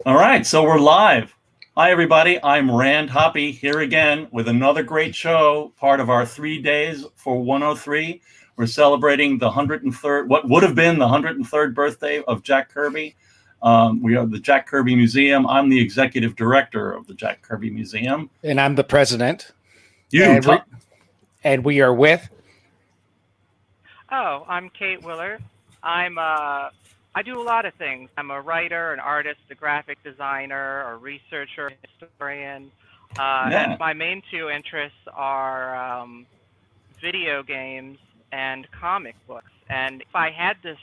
All right, so we're live. Hi, everybody. I'm Rand Hoppy here again with another great show, part of our 3 days for 103. We're celebrating the 103rd, what would have been the 103rd birthday of Jack Kirby. We are the Jack Kirby Museum. I'm the executive director of the Jack Kirby Museum. And I'm the president. And we are with... Oh, I'm Kate Willaert. I do a lot of things. I'm a writer, an artist, a graphic designer, a researcher, historian. And my main two interests are video games and comic books. And if I had to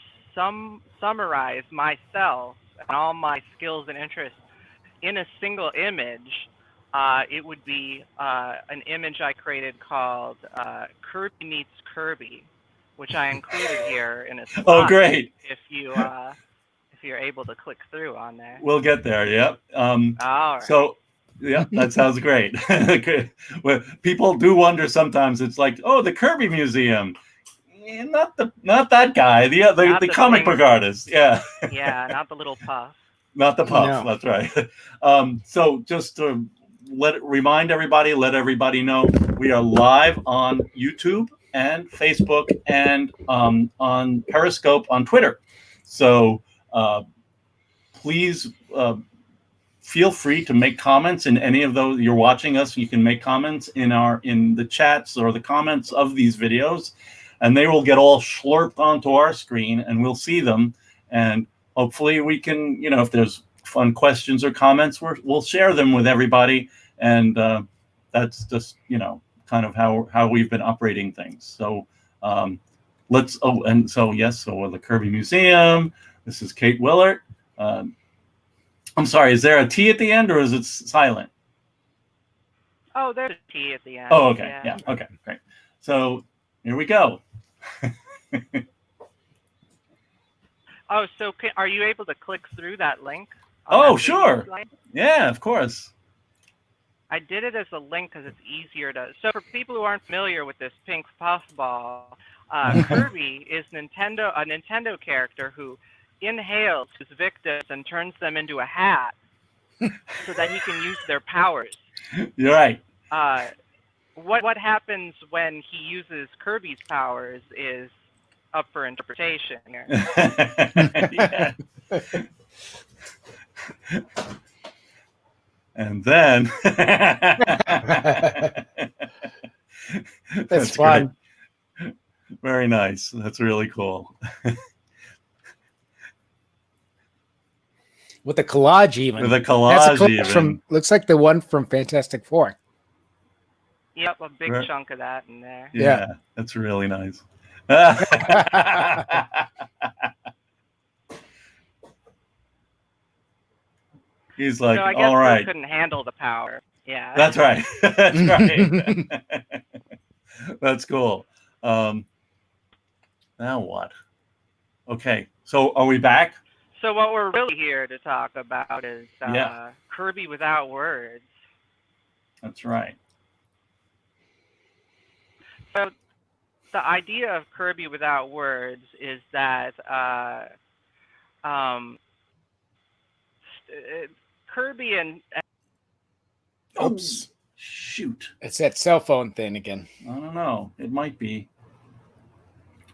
summarize myself and all my skills and interests in a single image, it would be an image I created called Kirby Meets Kirby, which I included here in a spot. Oh, great! If you're able to click through on there, we'll get there. Yep. All right. So, yeah, that sounds great. Well, people do wonder sometimes. It's like, oh, the Kirby Museum, not that guy. The comic book artist. Yeah. Yeah, not the little puff. Not the puff. No. That's right. So just to let everybody know, we are live on YouTube and Facebook and on Periscope on Twitter. So please feel free to make comments in any of those. You're watching us, you can make comments in the chats or the comments of these videos, and they will get all slurped onto our screen and we'll see them. And hopefully we can, if there's fun questions or comments, we'll share them with everybody. And that's just, kind of how we've been operating things. So so we're the Kirby Museum. This is Kate Willaert. I'm sorry, is there a T at the end or is it silent? Oh, there's a T at the end. Oh, okay. Yeah. Okay, great. So here we go. Oh, so are you able to click through that link? Oh, sure. Yeah, of course. I did it as a link because it's easier to. So for people who aren't familiar with this pink puffball, Kirby is a Nintendo character who inhales his victims and turns them into a hat so that he can use their powers. You're right. What happens when he uses Kirby's powers is up for interpretation here. Yeah. And then That's fun. Great. Very nice. That's really cool. With the collage even. With a collage even. Looks like the one from Fantastic Four. Yep, a big chunk of that in there. Yeah, that's really nice. He's like, so I guess all right. we couldn't handle the power. Yeah. That's right. That's right. That's cool. Now what? Okay. So are we back? So what we're really here to talk about is Kirby Without Words. That's right. So the idea of Kirby Without Words is that Kirby and oops, shoot! It's that cell phone thing again. I don't know. It might be.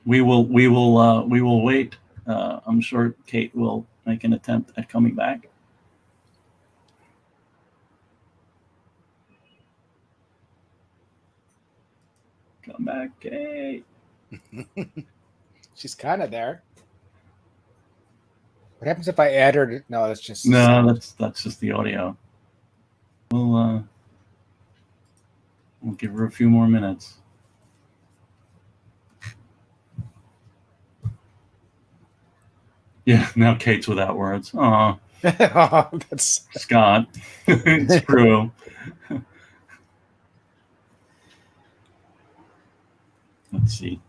We will wait. I'm sure Kate will make an attempt at coming back. Come back, Kate. She's kind of there. What happens if I add her to... No, that's just... No, that's just the audio. We'll give her a few more minutes. Yeah, now Kate's without words. Aw. Oh, that's... Scott. It's true. Let's see.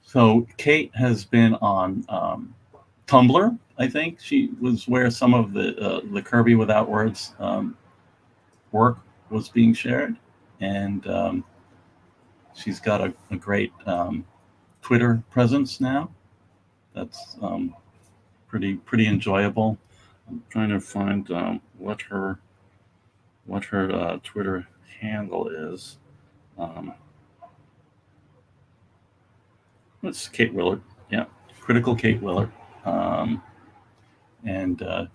So Kate has been on Tumblr I think she was where some of the Kirby Without Words work was being shared, and she's got a great Twitter presence now. That's pretty enjoyable. I'm trying to find what her Twitter handle is. It's Kate Willaert. Yeah, Critical Kate Willaert. And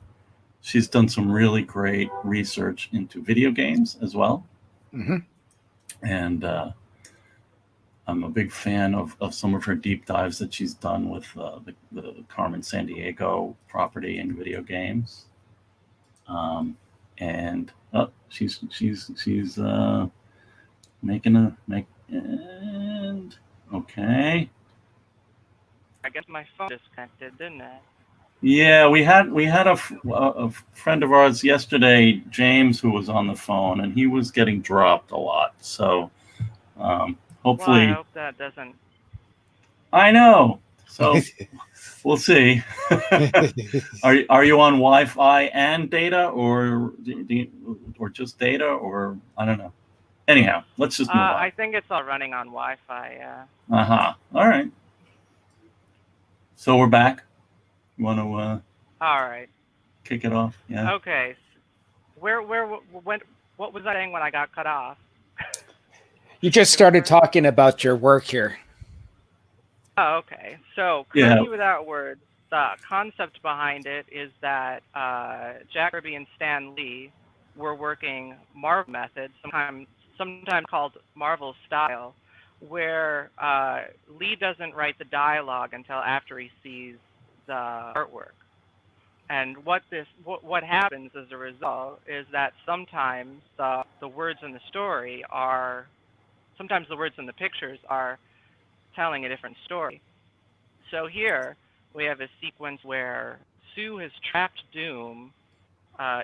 she's done some really great research into video games as well. Mm-hmm. And I'm a big fan of some of her deep dives that she's done with the Carmen Sandiego property in video games. And she's making and okay. I guess my phone disconnected, didn't it? Yeah, we had a friend of ours yesterday, James, who was on the phone, and he was getting dropped a lot. So hopefully, well, I hope that doesn't. I know. So we'll see. Are you on Wi-Fi and data, or just data, or I don't know. Anyhow, let's just move on. I think it's all running on Wi-Fi. Yeah. All right. So we're back. You want to All right. kick it off? Yeah. Okay. When? What was I saying when I got cut off? You just started talking about your work here. Oh, okay. So, Yeah. Kirby Without Words, the concept behind it is that Jack Kirby and Stan Lee were working Marvel methods, sometimes called Marvel style, where Lee doesn't write the dialogue until after he sees the artwork. And what happens as a result is that sometimes the words in the story sometimes the words in the pictures are telling a different story. So here we have a sequence where Sue has trapped Doom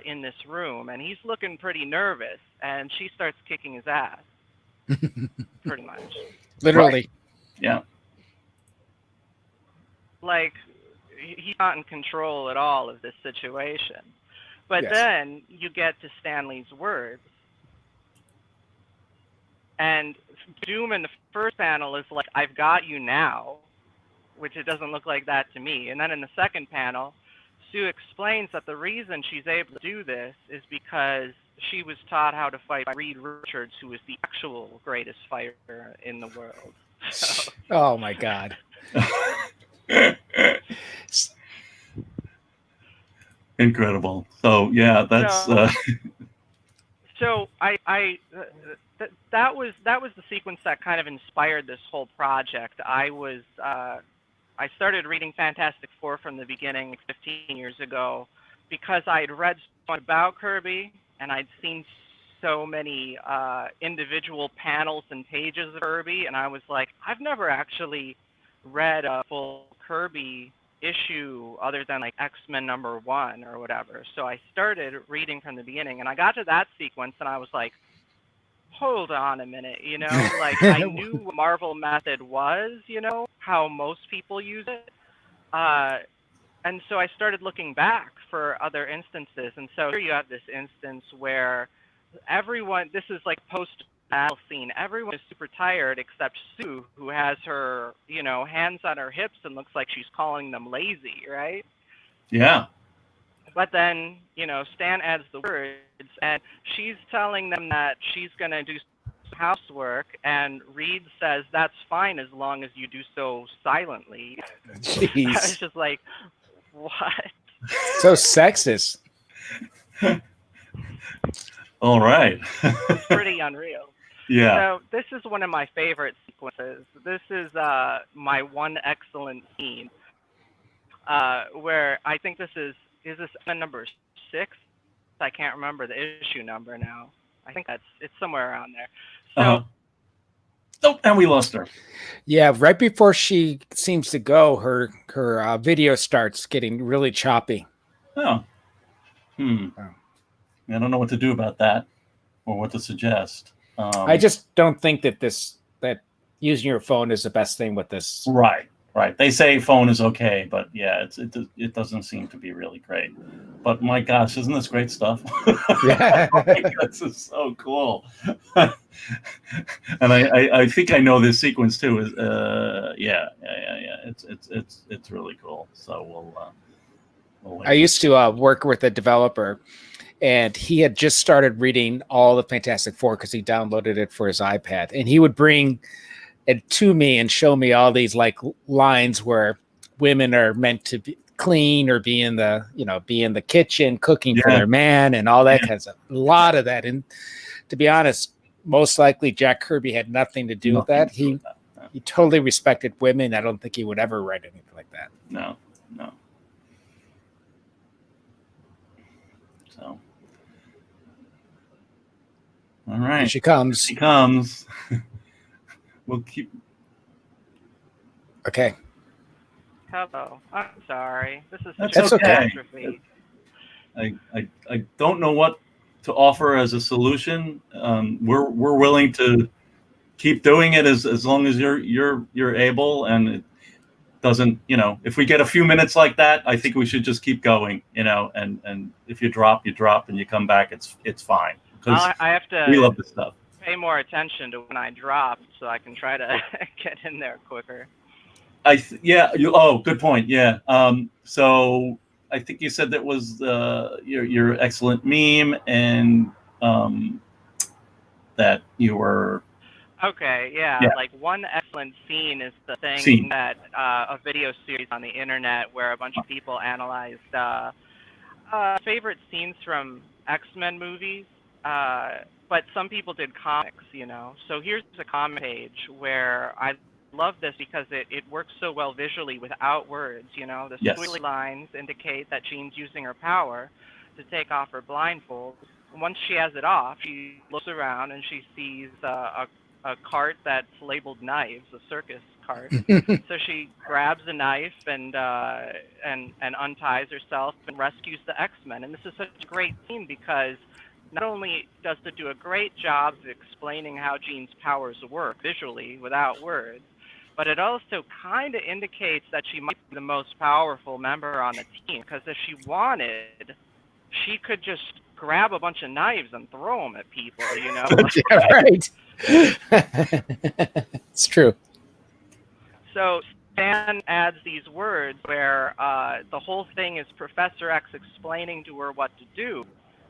in this room, and he's looking pretty nervous, and she starts kicking his ass, pretty much. Literally. Right. Yeah. Like, he's not in control at all of this situation. But Yes. then you get to Stanley's words. And Doom in the first panel is like, I've got you now, which it doesn't look like that to me. And then in the second panel, Sue explains that the reason she's able to do this is because she was taught how to fight by Reed Richards, who is the actual greatest fighter in the world. So, Oh my God. Incredible. So yeah, that's So that was the sequence that kind of inspired this whole project. I started reading Fantastic Four from the beginning, like 15 years ago, because I'd read so much about Kirby and I'd seen so many individual panels and pages of Kirby, and I was like, I've never actually read a full Kirby issue other than like X-Men #1 or whatever. So I started reading from the beginning, and I got to that sequence, and I was like, hold on a minute, like I knew what Marvel method was, how most people use it. And so I started looking back for other instances. And so here you have this instance where this is like post-battle scene. Everyone is super tired except Sue, who has her, hands on her hips and looks like she's calling them lazy, right? yeah. But then, Stan adds the words, and she's telling them that she's going to do some housework, and Reed says, that's fine as long as you do so silently. Jeez. I was just like, what? So sexist. All right. Pretty unreal. Yeah. So this is one of my favorite sequences. This is my one excellent scene, where I think this is this number 6? I can't remember the issue number now. I think it's somewhere around there. So, Oh, and we lost her. Yeah, right before she seems to go, her video starts getting really choppy. Oh. I don't know what to do about that, or what to suggest. I just don't think that using your phone is the best thing with this. Right. Right. They say phone is okay, but yeah, it doesn't seem to be really great. But my gosh, isn't this great stuff? Yeah. Oh my God, this is so cool. And I think I know this sequence too. Is yeah. It's really cool. So we'll I used to work with a developer, and he had just started reading all the Fantastic Four because he downloaded it for his iPad, and he would bring it to me and show me all these like lines where women are meant to be clean or be in the kitchen cooking for their man and all that kind of stuff. A lot of that. And to be honest, most likely Jack Kirby had nothing to do with that. He totally respected women. I don't think he would ever write anything like that. No. So, all right. Here she comes. She comes. We'll keep. Okay. Hello. I'm sorry. This is That's such a okay. catastrophe. I don't know what to offer as a solution. We're willing to keep doing it as long as you're able, and it doesn't, if we get a few minutes like that, I think we should just keep going, and if you drop, and you come back, it's fine, because I have to we love this stuff. pay more attention to when I drop so I can try to get in there quicker. Good point. Yeah. So I think you said that was your excellent meme, and that you were. Okay, yeah. Like one excellent scene is the thing that a video series on the internet where a bunch of people analyzed favorite scenes from X-Men movies, but some people did comics, So here's a comic page where I love this because it works so well visually without words, The squiggly lines indicate that Jean's using her power to take off her blindfold. Once she has it off, she looks around and she sees a cart that's labeled knives, a circus cart. So she grabs a knife and unties herself and rescues the X-Men. And this is such a great scene because not only does it do a great job of explaining how Jean's powers work visually without words, but it also kind of indicates that she might be the most powerful member on the team, because if she wanted, she could just grab a bunch of knives and throw them at people, Yeah, right. It's true. So Stan adds these words where the whole thing is Professor X explaining to her what to do.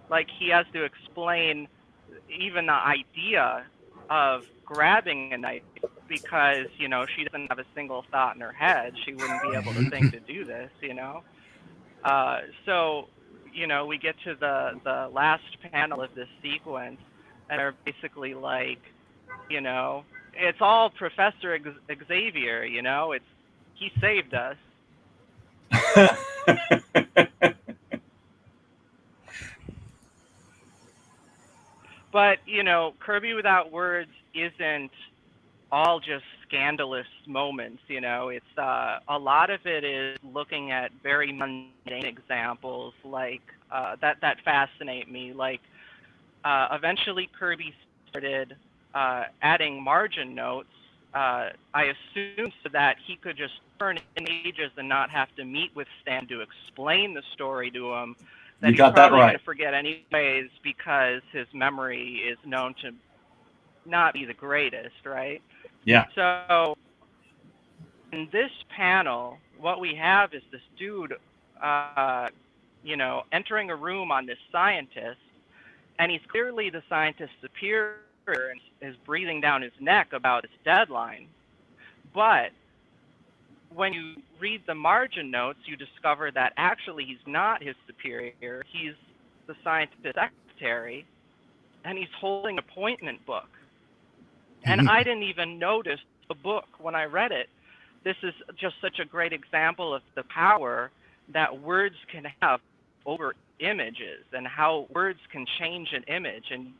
Like, he has to explain even the idea of grabbing a knife because, she doesn't have a single thought in her head. She wouldn't be able to think to do this, So, we get to the last panel of this sequence, and they're basically like, it's all Professor Xavier, he saved us. But, Kirby Without Words isn't all just scandalous moments, It's a lot of it is looking at very mundane examples like that fascinate me. Like, eventually Kirby started adding margin notes. I assumed so that he could just turn in pages and not have to meet with Stan to explain the story to him. That you got that right. He's probably going to forget anyways because his memory is known to not be the greatest, right? Yeah. So in this panel, what we have is this dude, entering a room on this scientist, and he's clearly the scientist's superior and is breathing down his neck about his deadline. But when you read the margin notes, you discover that actually he's not his superior. He's the scientist's secretary, and he's holding an appointment book. And I didn't even notice the book when I read it. This is just such a great example of the power that words can have over images and how words can change an image. And,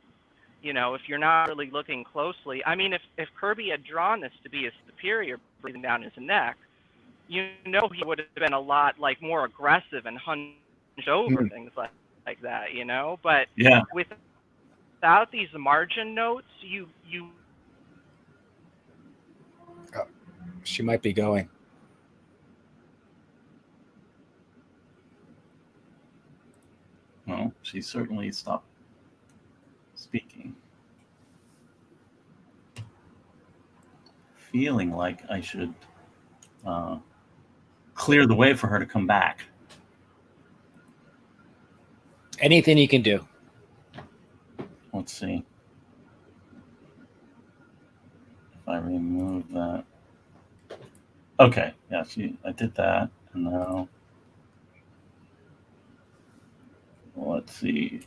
if you're not really looking closely, I mean, if Kirby had drawn this to be his superior breathing down his neck, he would have been a lot more aggressive and hunched over things like that, But without these margin notes, she might be going. Oh, she certainly stopped speaking. Feeling like I should clear the way for her to come back. Anything you can do. Let's see. If I remove that. Okay, yeah, I did that. And now, let's see.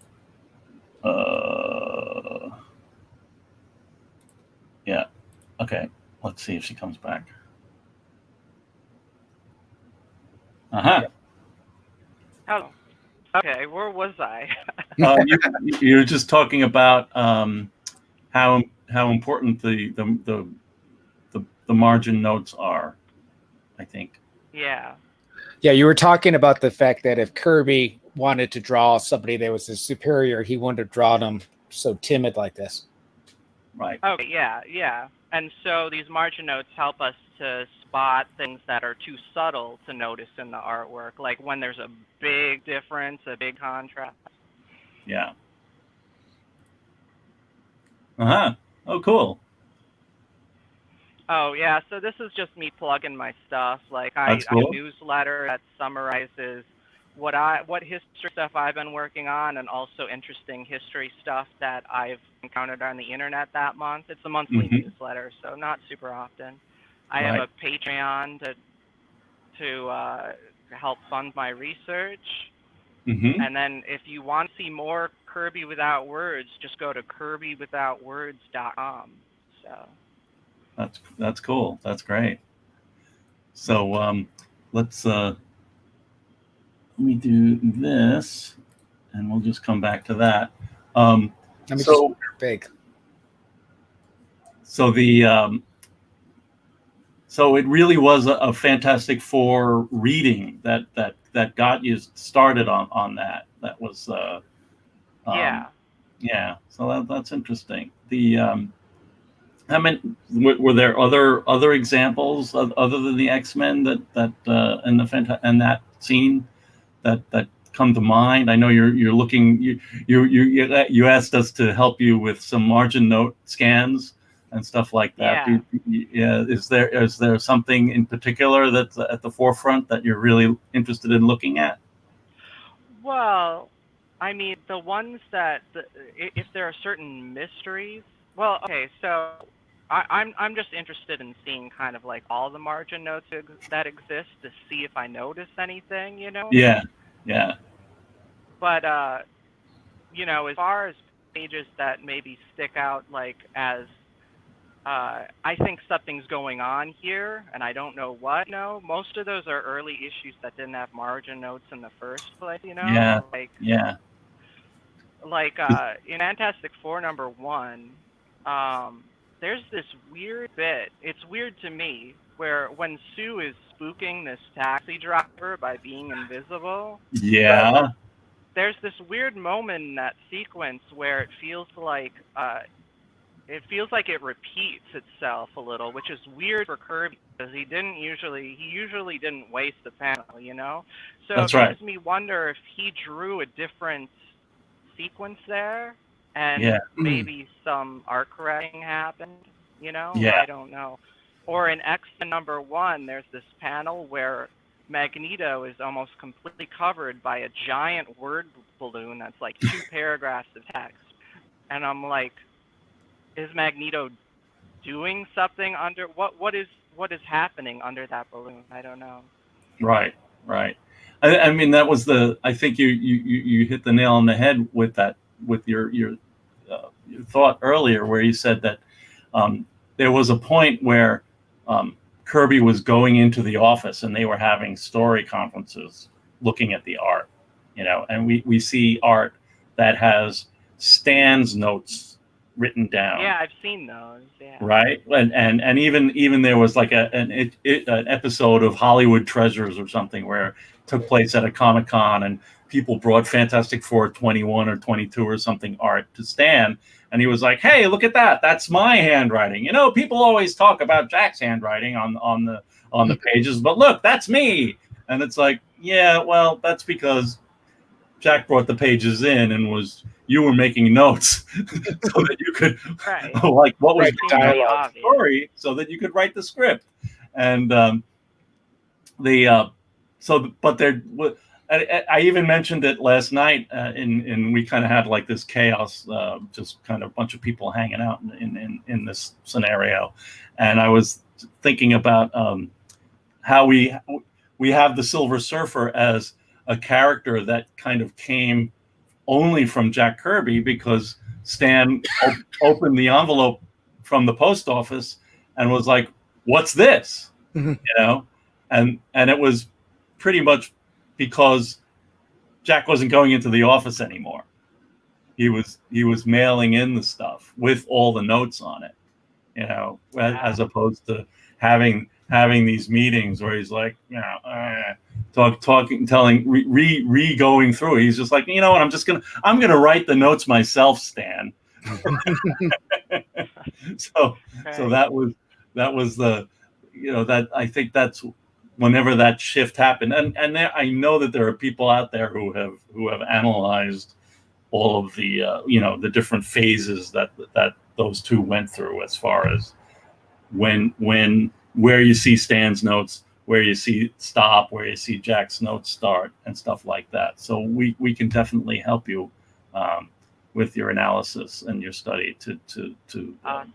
Yeah, okay. Let's see if she comes back. Uh-huh. Oh, okay. Where was I? You're just talking about how important the margin notes are, I think. Yeah. Yeah, you were talking about the fact that if Kirby wanted to draw somebody that was his superior, he wouldn't have drawn them so timid like this. Right. Okay, yeah. And so these margin notes help us to spot things that are too subtle to notice in the artwork, like when there's a big difference, a big contrast. Yeah. Uh-huh. Oh, cool. Oh, yeah, so this is just me plugging my stuff. Like I That's cool. have a newsletter that summarizes what history stuff I've been working on, and also interesting history stuff that I've encountered on the internet that month. It's a monthly newsletter, so not super often. I have a Patreon to help fund my research. And then if you want to see more Kirby Without Words, just go to kirbywithoutwords.com. So that's cool. That's great. So let's let me do this, and we'll just come back to that. Let me just big. So the so it really was a Fantastic Four reading that got you started on that. That was yeah. So that's interesting. The I mean, were there other examples other than the X-Men that and that scene that come to mind? I know you're looking. You asked us to help you with some margin note scans and stuff like that. Yeah. Is there something in particular that's at the forefront that you're really interested in looking at? Well, I mean, the ones that if there are certain mysteries. Well, okay, so I'm just interested in seeing kind of like all the margin notes that exist to see if I notice anything, you know? Yeah. But as far as pages that maybe stick out like as I think something's going on here and I don't know what, most of those are early issues that didn't have margin notes in the first place, Yeah. Like in Fantastic Four #1, there's this weird bit. It's weird to me where when Sue is spooking this taxi driver by being invisible. Yeah. There's this weird moment in that sequence where it feels like it repeats itself a little, which is weird for Kirby because he usually didn't waste the panel, So That's it right. makes me wonder if he drew a different sequence there, and maybe some art correcting happened, I don't know. Or in X-Men #1, there's this panel where Magneto is almost completely covered by a giant word balloon that's like 2 paragraphs of text, and I'm like, is Magneto doing something under what is happening under that balloon? I don't know. Right. I mean, that was I think you hit the nail on the head with that, with your thought earlier, where you said that there was a point where Kirby was going into the office and they were having story conferences looking at the art, and we see art that has Stan's notes written down. Yeah, I've seen those. Yeah. Right, and even there was like an episode of Hollywood Treasures or something where it took place at a Comic-Con and people brought Fantastic Four 21 or 22 or something art to Stan, and he was like, "Hey, look at that! That's my handwriting." People always talk about Jack's handwriting on the pages, but look, that's me. And it's like, yeah, well, that's because Jack brought the pages in and you were making notes so that you could like what was going on in the story, so that you could write the script. And but there. I even mentioned it last night, and we kind of had like this chaos, just kind of a bunch of people hanging out in this scenario, and I was thinking about how we have the Silver Surfer as a character that kind of came only from Jack Kirby, because Stan opened the envelope from the post office and was like, "What's this?" Mm-hmm. You know, and it was pretty much because Jack wasn't going into the office anymore. He was mailing in the stuff with all the notes on it, you know, as opposed to having these meetings where he's like, you know, going through. He's just like, you know what, I'm gonna write the notes myself, Stan. So that was the, you know, that I think that's whenever that shift happened, and there, I know that there are people out there who have analyzed all of the you know, the different phases that those two went through, as far as where you see Stan's notes, where you see stop, where you see Jack's notes start, and stuff like that. So we can definitely help you with your analysis and your study to awesome.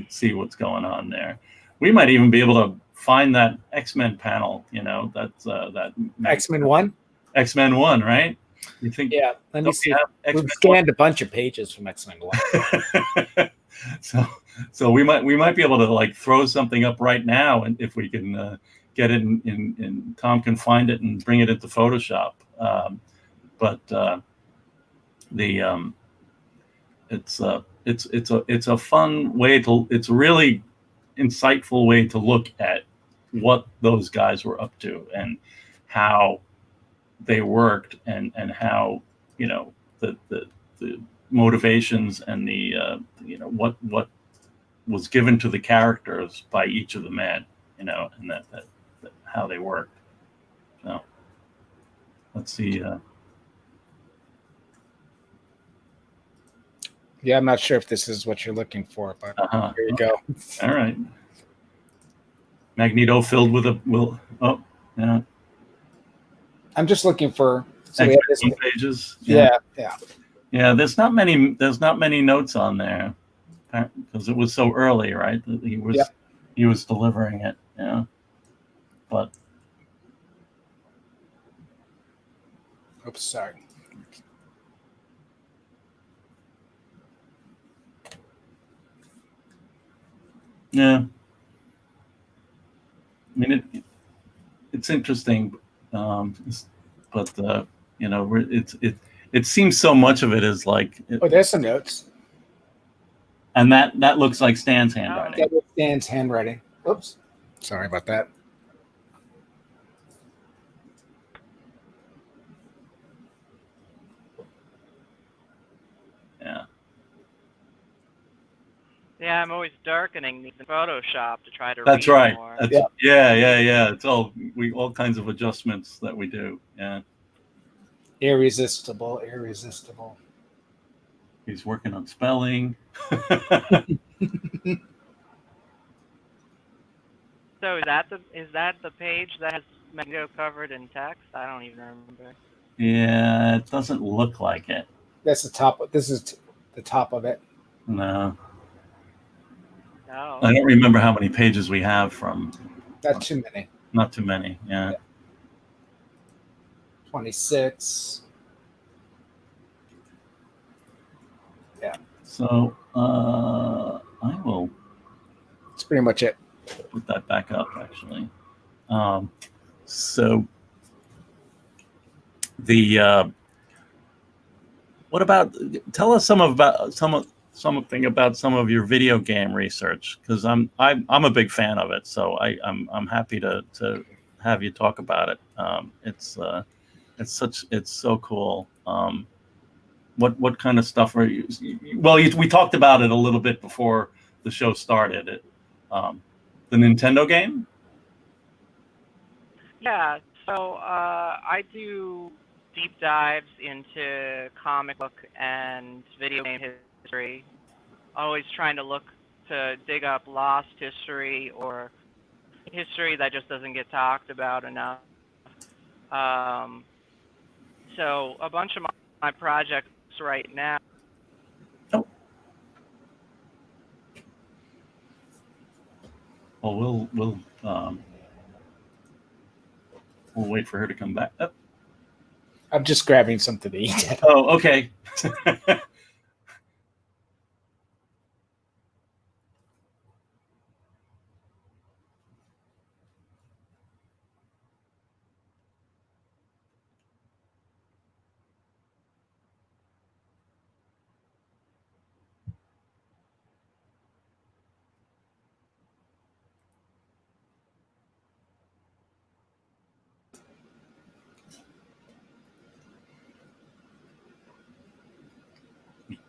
see what's going on there. We might even be able to find that X-Men panel, you know, that's that X-Men 1? X-Men 1, right? You think? Yeah, let me see. We've scanned a bunch of pages from X-Men 1. So we might be able to like throw something up right now, and if we can get it in Tom can find it and bring it into Photoshop. It's a fun way to, it's a really insightful way to look at what those guys were up to and how they worked, and how, you know, the motivations and the you know, what was given to the characters by each of the men, you know, and that how they worked. So let's see. Yeah, I'm not sure if this is what you're looking for, but here you go. All right. Magneto filled with oh, yeah. I'm just looking for, so we have this pages. Yeah. There's not many notes on there, because it was so early, right? He was delivering it. Yeah, but oops, sorry. Yeah, I mean it's interesting, but you know, it seems so much of it is like. Oh, there's some notes. And that looks like Stan's handwriting. That is Stan's handwriting. Oops, sorry about that. Yeah. Yeah, I'm always darkening these in Photoshop to try to That's read right. more. Yeah. It's all kinds of adjustments that we do. Yeah. Irresistible. He's working on spelling. So is that the page that has Magneto covered in text? I don't even remember. Yeah, it doesn't look like it. That's the top. This is the top of it. No. No. I don't remember how many pages we have from. Not too many. Not too many. Yeah. 26. Yeah. So I will. That's pretty much it. Put that back up, actually. So the what about, tell us something about some of your video game research, because I'm a big fan of it, so I'm happy to have you talk about it. It's so cool. What kind of stuff are you? Well, we talked about it a little bit before the show started. The Nintendo game. Yeah. So I do deep dives into comic book and video game history. Always trying to look to dig up lost history or history that just doesn't get talked about enough. Um, so a bunch of my projects right now. Oh. Well, we'll wait for her to come back. Oh, I'm just grabbing something to eat. oh okay.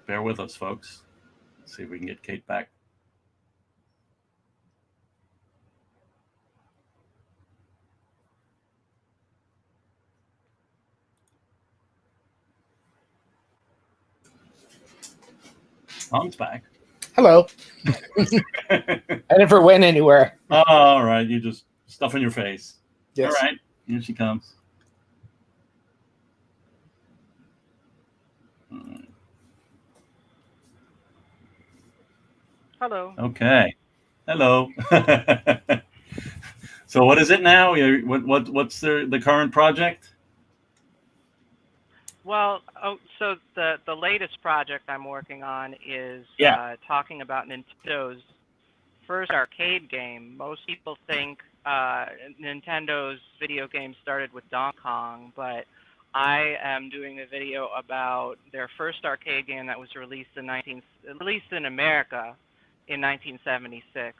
Bear with us, folks. Let's see if we can get Kate back. Tom's back. Hello. I never went anywhere. Oh, all right. You just stuffing your face. Yes. All right. Here she comes. Hello. Okay. Hello. So what is it now? What's the current project? Well, so the latest project I'm working on is talking about Nintendo's first arcade game. Most people think Nintendo's video game started with Donkey Kong, but I am doing a video about their first arcade game that was released in America in 1976.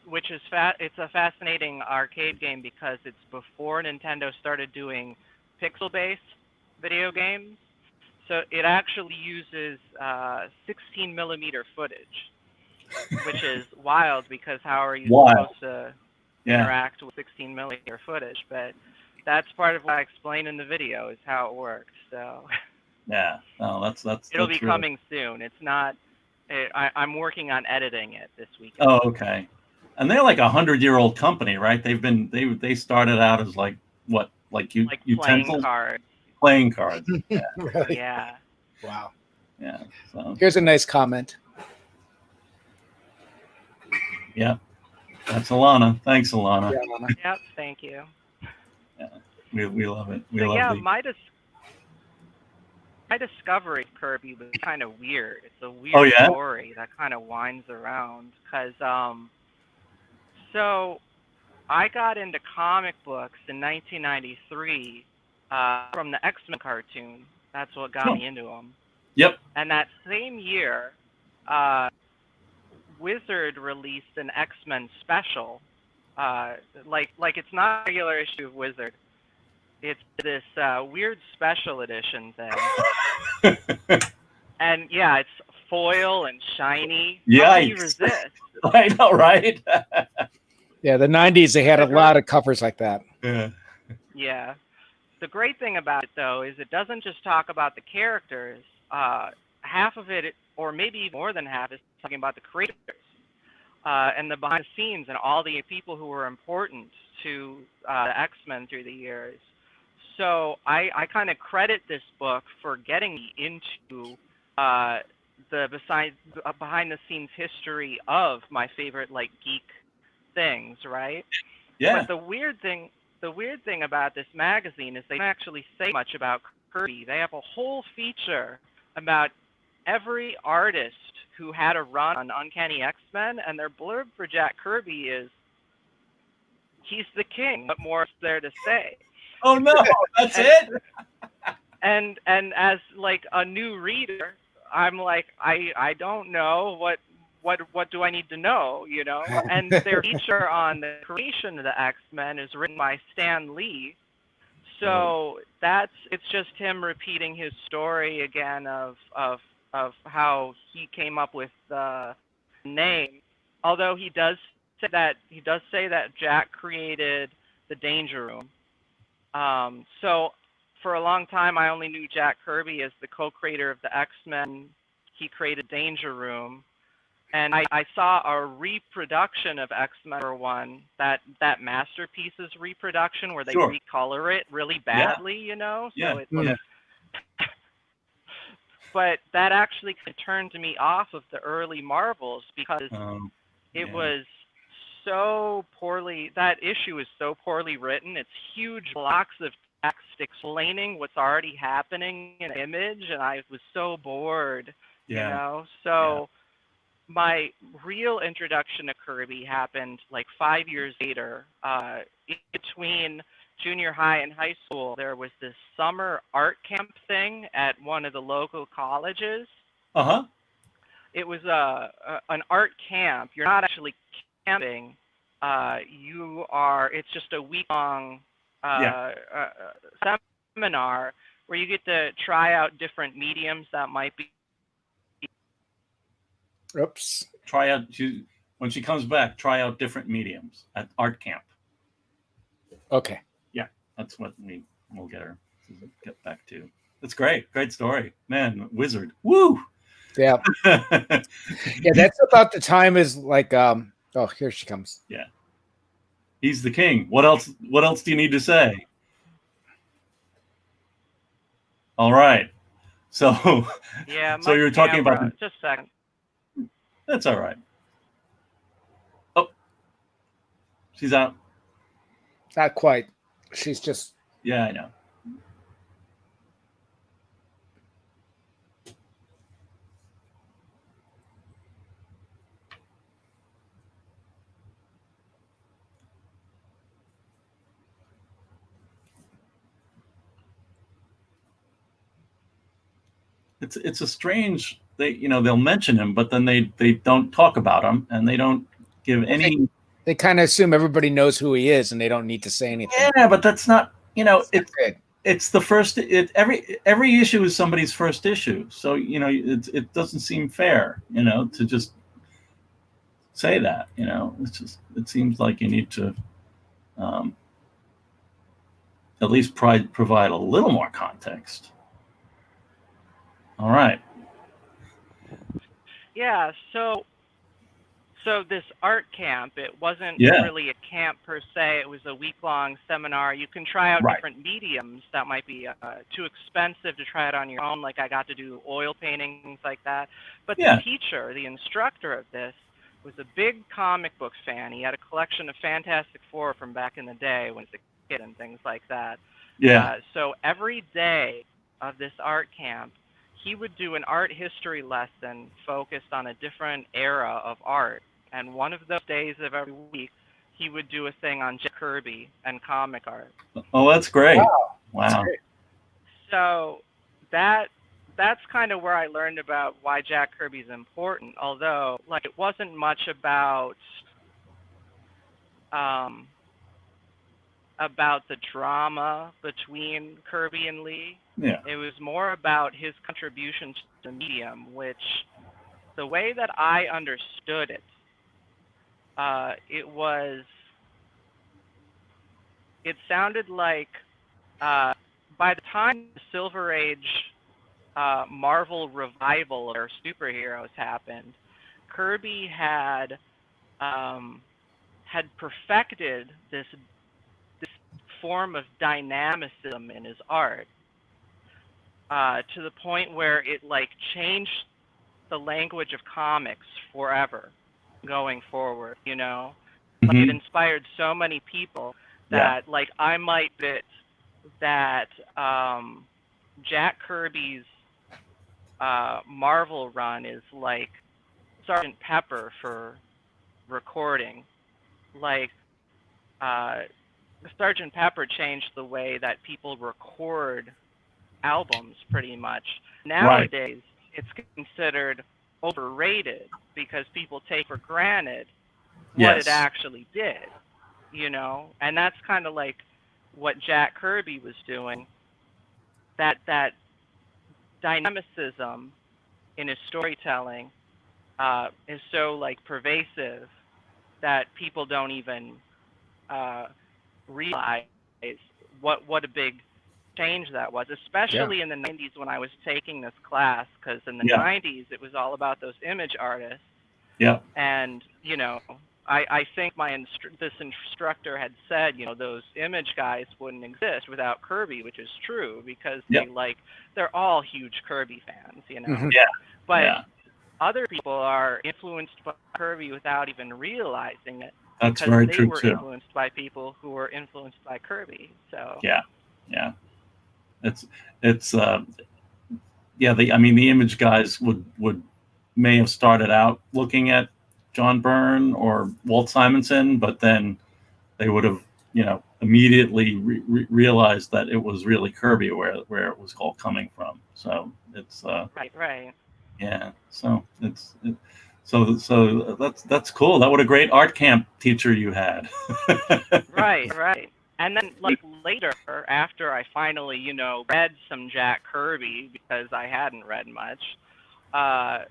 Which is it's a fascinating arcade game because it's before Nintendo started doing pixel-based video games. So it actually uses 16 millimeter footage, which is wild because how are you supposed to interact with 16 millimeter footage? But that's part of what I explain in the video is how it works. So yeah, no, that's it'll be coming soon. It's not. I'm working on editing it this weekend. Oh, okay. And they're like 100-year-old company, right? They started out as like what, like utensils, playing cards. Yeah. Really? Yeah. Wow. Yeah. So here's a nice comment. Yeah, that's Alana. Thanks, Alana. Yeah, Alana. Yep. Thank you. Yeah, we love it. We so love yeah, the... my discovery of Kirby was kind of weird. It's a weird story that kind of winds around because so I got into comic books in 1993 from the X-Men cartoon. That's what got me into them. Yep. And that same year, Wizard released an X-Men special. Like it's not a regular issue of Wizard. It's this weird special edition thing. And yeah, it's foil and shiny. How can you resist? I know, right? Yeah, the 90s, they had a lot of covers like that. Yeah. Yeah. The great thing about it, though, is it doesn't just talk about the characters. Half of it, or maybe more than half, is talking about the creators and the behind the scenes and all the people who were important to the X-Men through the years. So I kind of credit this book for getting me into the behind the scenes history of my favorite geek things, right? Yeah. But the weird thing about this magazine is they don't actually say much about Kirby. They have a whole feature about every artist who had a run on Uncanny X-Men, and their blurb for Jack Kirby is, "He's the king. What more is there to say?" Oh no, that's it. And as a new reader, I'm like, I don't know what do I need to know, you know? And their feature on the creation of the X-Men is written by Stan Lee. So it's just him repeating his story again of how he came up with the name. Although he does say that Jack created the Danger Room. So for a long time, I only knew Jack Kirby as the co-creator of the X-Men. He created Danger Room. And I saw a reproduction of X-Men #1, that Masterpieces reproduction where they Sure. recolor it really badly, you know? Yeah. So it looks, but that actually turned me off of the early Marvels because it was so poorly, that issue is so poorly written. It's huge blocks of text explaining what's already happening in Image, and I was so bored, you know? So my real introduction to Kirby happened like 5 years later. In between junior high and high school, there was this summer art camp thing at one of the local colleges. It was an art camp. You're not actually camping. It's just a week-long seminar where you get to try out different mediums that might be. Oops. Try out, when she comes back, try out different mediums at art camp. Okay. Yeah, that's what we'll get her to get back to. That's great. Great story. Man, wizard. Woo! Yeah. Yeah, that's about the time as like, oh, here she comes. Yeah. He's the king. What else do you need to say? All right. So, yeah, so you're talking about just a second. That's all right. Oh, she's out. Not quite. She's just. Yeah, I know. It's a strange, they'll mention him, but then they don't talk about him, and they don't give any. They kind of assume everybody knows who he is, and they don't need to say anything. Yeah, but that's not. It's the first. Every issue is somebody's first issue, so it doesn't seem fair, to just say that. It seems like you need to at least provide a little more context. All right. Yeah, so this art camp, it wasn't really a camp per se. It was a week-long seminar. You can try out different mediums that might be too expensive to try it on your own. Like I got to do oil painting, things like that. But the teacher, the instructor of this, was a big comic book fan. He had a collection of Fantastic Four from back in the day when he was a kid and things like that. Yeah. So every day of this art camp, he would do an art history lesson focused on a different era of art. And one of those days of every week, he would do a thing on Jack Kirby and comic art. Oh, that's great. Wow. That's great. So that's kind of where I learned about why Jack Kirby's important. Although, like, it wasn't much about the drama between Kirby and Lee. Yeah. It was more about his contributions to the medium, which, the way that I understood it, it sounded like by the time the Silver Age Marvel revival of their superheroes happened, Kirby had perfected this form of dynamicism in his art to the point where it like changed the language of comics forever going forward, Like it inspired so many people that like I might bet that Jack Kirby's Marvel run is like Sergeant Pepper for recording. Like Sergeant Pepper changed the way that people record albums pretty much. Nowadays, it's considered overrated because people take for granted what it actually did, And that's kind of like what Jack Kirby was doing. That dynamicism in his storytelling is so like pervasive that people don't even realize what a big change that was, especially in the 90s when I was taking this class, because in the 90s it was all about those image artists. Yeah. And, you know, I think this instructor had said, you know, those image guys wouldn't exist without Kirby, which is true, because they're all huge Kirby fans, you know. Mm-hmm. Yeah. But other people are influenced by Kirby without even realizing it. That's very true, too. Because they were influenced by people who were influenced by Kirby. So yeah. It's I mean, the image guys may have started out looking at John Byrne or Walt Simonson, but then they would have, you know, immediately realized that it was really Kirby where it was all coming from. So it's right. Yeah. So so that's cool. That what a great art camp teacher you had. Right. And then, like, later, after I finally, you know, read some Jack Kirby, because I hadn't read much, I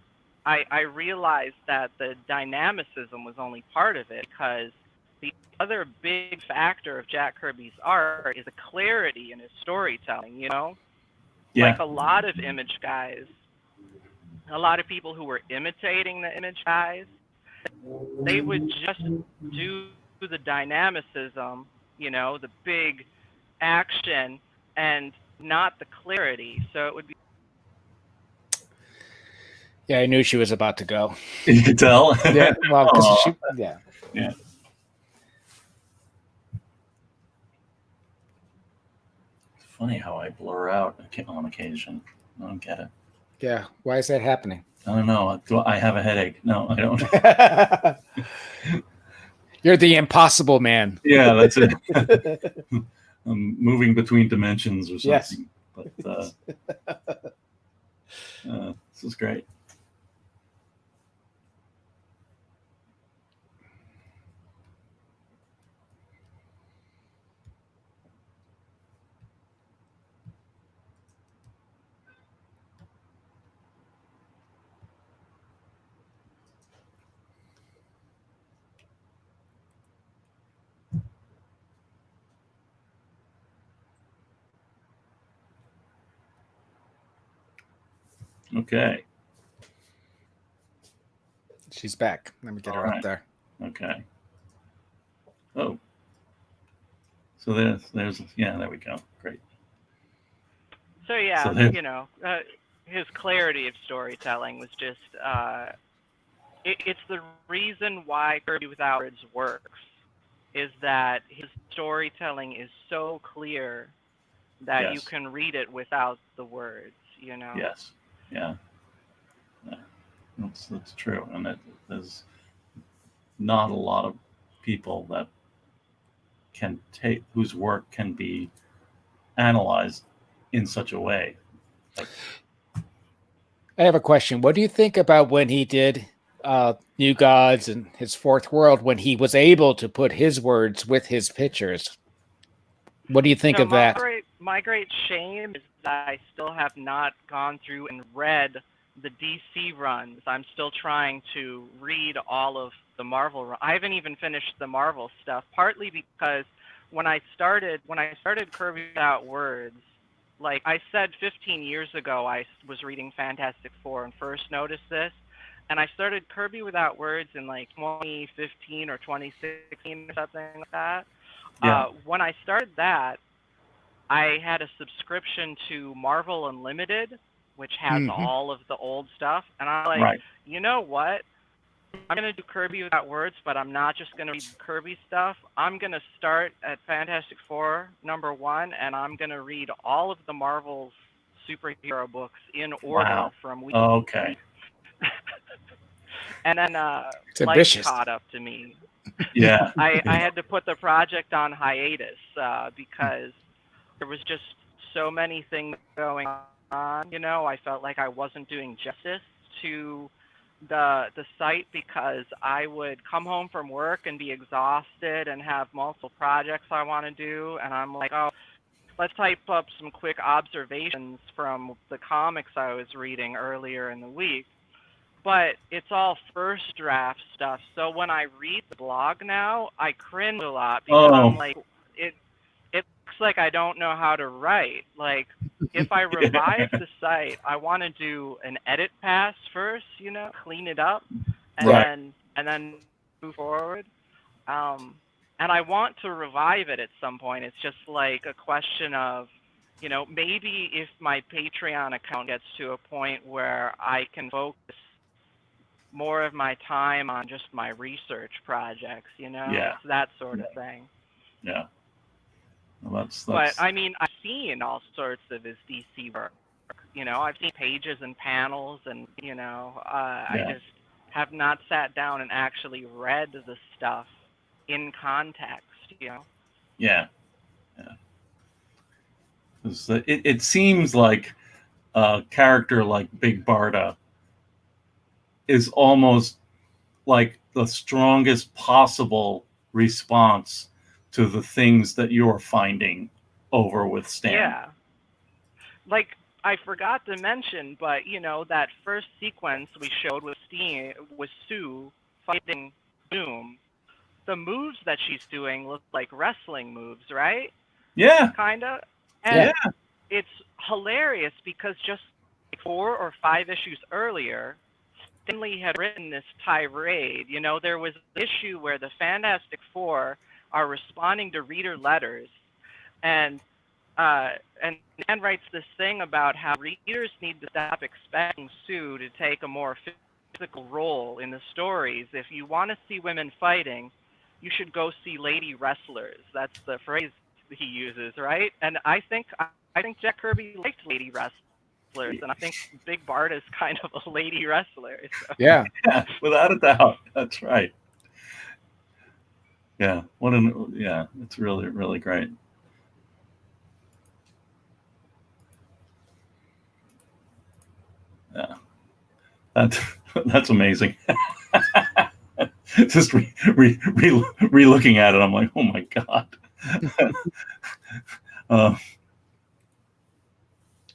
realized that the dynamicism was only part of it, because the other big factor of Jack Kirby's art is the clarity in his storytelling, you know? Yeah. Like, a lot of image guys, a lot of people who were imitating the image guys, they would just do the dynamicism, you know, the big action, and not the clarity. So it would be. Yeah, I knew she was about to go. You could tell. Yeah, well, because she. Yeah. It's funny how I blur out on occasion. I don't get it. Yeah, why is that happening? I don't know. Do I have a headache? No, I don't. You're the impossible man. Yeah, that's it. I'm moving between dimensions or something. Yes. But this is great. Okay. She's back. Let me get her up there. Okay. Oh. So there's there we go. Great. So yeah, you know, his clarity of storytelling was just it's the reason why Kirby Without Words works, is that his storytelling is so clear that you can read it without the words, you know. Yes. Yeah. That's true, and there's not a lot of people that can take whose work can be analyzed in such a way. I have a question. What do you think about when he did New Gods and his Fourth World, when he was able to put his words with his pictures? What do you think of that? My great shame is that I still have not gone through and read the DC runs. I'm still trying to read all of the Marvel runs. I haven't even finished the Marvel stuff, partly because when I started Kirby Without Words, like I said 15 years ago, I was reading Fantastic Four and first noticed this, and I started Kirby Without Words in like 2015 or 2016 or something like that. Yeah. When I started that, I had a subscription to Marvel Unlimited, which has all of the old stuff, and I'm like, you know what? I'm going to do Kirby Without Words, but I'm not just going to read Kirby stuff. I'm going to start at Fantastic Four #1, and I'm going to read all of the Marvel's superhero books in order from week. Oh, okay. And then life caught up to me. Yeah. I had to put the project on hiatus because there was just so many things going on. You know, I felt like I wasn't doing justice to the site, because I would come home from work and be exhausted and have multiple projects I want to do, and I'm like, oh, let's type up some quick observations from the comics I was reading earlier in the week. But it's all first draft stuff, so when I read the blog now, I cringe a lot, because I'm like, it looks like I don't know how to write. Like, if I revive the site, I want to do an edit pass first, clean it up, and then move forward. And I want to revive it at some point. It's just like a question of, maybe if my Patreon account gets to a point where I can focus more of my time on just my research projects, Yeah. It's that sort of thing. Yeah. Well, But I mean, I've seen all sorts of his DC work. I've seen pages and panels, and I just have not sat down and actually read the stuff in context. Yeah. It seems like a character like Big Barda is almost like the strongest possible response to the things that you're finding over with Stan. Yeah. Like, I forgot to mention, but that first sequence we showed with Sue fighting Doom, the moves that she's doing look like wrestling moves, right? Yeah. Kinda. And it's hilarious because just like 4 or 5 issues earlier, Stanley had written this tirade. There was an issue where the Fantastic Four are responding to reader letters, and Dan writes this thing about how readers need to stop expecting Sue to take a more physical role in the stories. If you want to see women fighting, you should go see lady wrestlers. That's the phrase he uses, right? And I think Jack Kirby liked lady wrestlers, and I think Big Bart is kind of a lady wrestler. So. Yeah, without a doubt. That's right. Yeah, it's really, really great. Yeah, that's amazing. Just re-looking at it, I'm like, oh my God.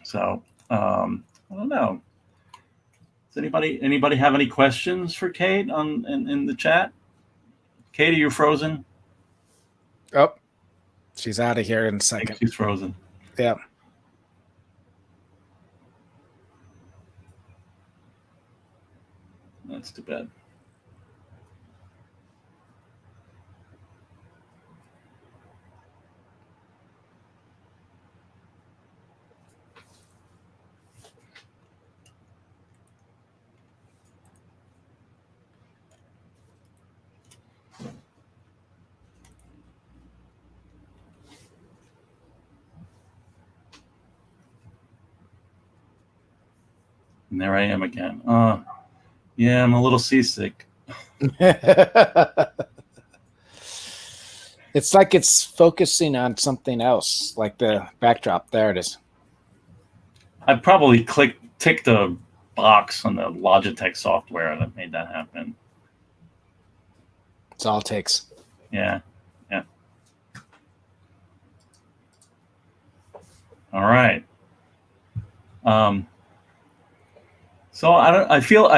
So I don't know. Does anybody have any questions for Kate in the chat? Kate, are you frozen? Oh, she's out of here in a second. I think she's frozen. Yeah. That's too bad. And there I am again. Yeah, I'm a little seasick. It's like it's focusing on something else, like the backdrop. There it is. I probably ticked a box on the Logitech software that made that happen. It's all it takes. Yeah. All right. So I feel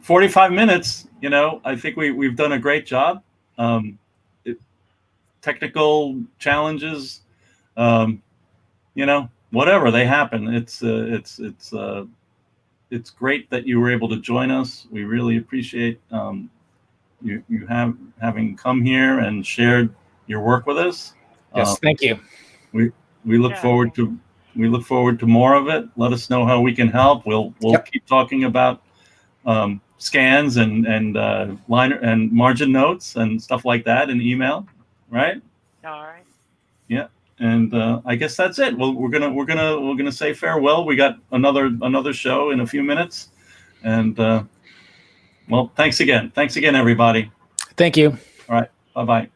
45 minutes, I think we've done a great job. Technical challenges, whatever, they happen. It's great that you were able to join us. We really appreciate you having come here and shared your work with us. Yes, thank you. We look forward to more of it. Let us know how we can help. We'll keep talking about scans and liner and margin notes and stuff like that in email, right? All right. Yeah, and I guess that's it. Well, we're gonna say farewell. We got another show in a few minutes, and well, thanks again, everybody. Thank you. All right, bye-bye.